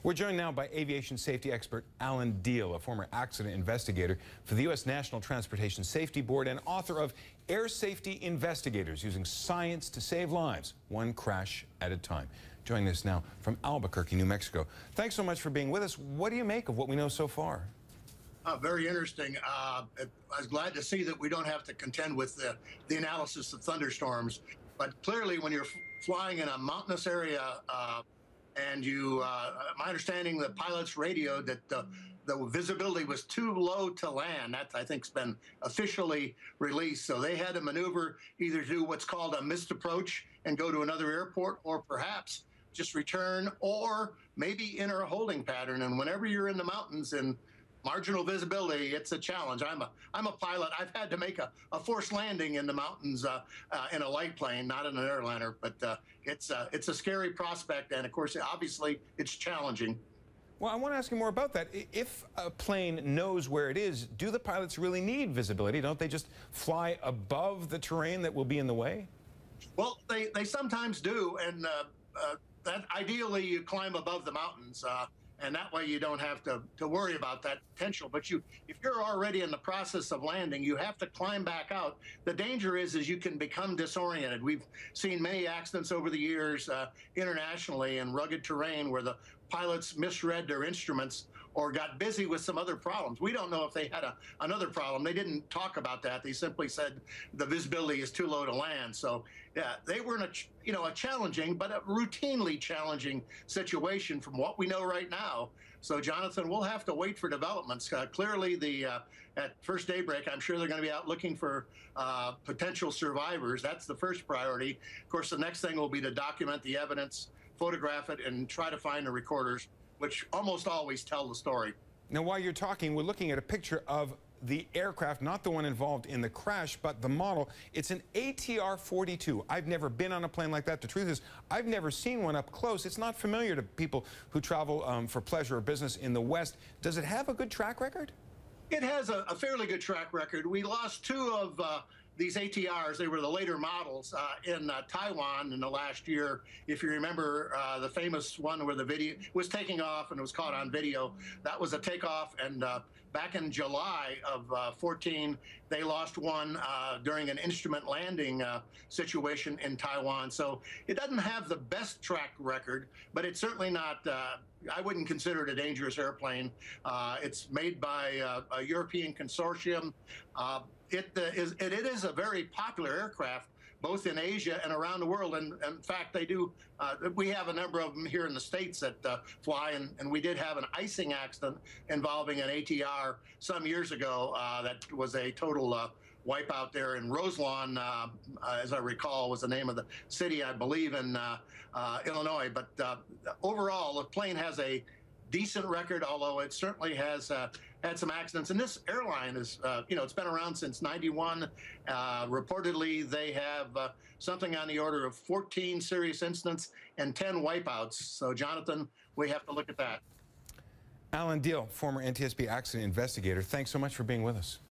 We're joined now by aviation safety expert Alan Diehl, a former accident investigator for the U.S. National Transportation Safety Board and author of Air Safety Investigators, Using Science to Save Lives, One Crash at a Time. Joining us now from Albuquerque, New Mexico. Thanks so much for being with us. What do you make of what we know so far? Very interesting. I was glad to see that we don't have to contend with the analysis of thunderstorms. But clearly, when you're flying in a mountainous area, and my understanding, the pilots radioed that the visibility was too low to land. That, I think, has been officially released. So they had to maneuver, either do what's called a missed approach and go to another airport, or perhaps just return, or maybe enter a holding pattern. And whenever you're in the mountains and marginal visibility, it's a challenge. I'm a pilot. I've had to make a forced landing in the mountains in a light plane, not in an airliner. But it's a scary prospect, and of course, obviously, it's challenging. Well, I want to ask you more about that. If a plane knows where it is, do the pilots really need visibility? Don't they just fly above the terrain that will be in the way? Well, they sometimes do, and that ideally you climb above the mountains. And that way you don't have to worry about that potential. But if you're already in the process of landing, you have to climb back out. The danger is you can become disoriented. We've seen many accidents over the years internationally in rugged terrain where the pilots misread their instruments or got busy with some other problems. We don't know if they had another problem. They didn't talk about that. They simply said the visibility is too low to land. So yeah, they were in a challenging, but a routinely challenging situation from what we know right now. So Jonathan, we'll have to wait for developments. Clearly, at first daybreak, I'm sure they're going to be out looking for potential survivors. That's the first priority. Of course, the next thing will be to document the evidence, photograph it, and try to find the recorders, which almost always tell the story. Now, while you're talking, we're looking at a picture of the aircraft, not the one involved in the crash, but the model. It's an ATR-42. I've never been on a plane like that. The truth is, I've never seen one up close. It's not familiar to people who travel for pleasure or business in the West. Does it have a good track record? It has a fairly good track record. We lost two of these ATRs. They were the later models in Taiwan in the last year. If you remember the famous one where the video was taking off and it was caught on video, that was a takeoff. And back in July of 14, they lost one during an instrument landing situation in Taiwan. So it doesn't have the best track record, but it's certainly not, I wouldn't consider it a dangerous airplane. It's made by a European consortium. It is a very popular aircraft, both in Asia and around the world. And in fact, we have a number of them here in the States that fly. And we did have an icing accident involving an ATR some years ago that was a total wipeout there in Roselawn, as I recall, was the name of the city, I believe, in Illinois. But overall, the plane has a decent record, although it certainly has had some accidents. And this airline is, it's been around since '91. Reportedly, they have something on the order of 14 serious incidents and 10 wipeouts. So, Jonathan, we have to look at that. Alan Diehl, former NTSB accident investigator, thanks so much for being with us.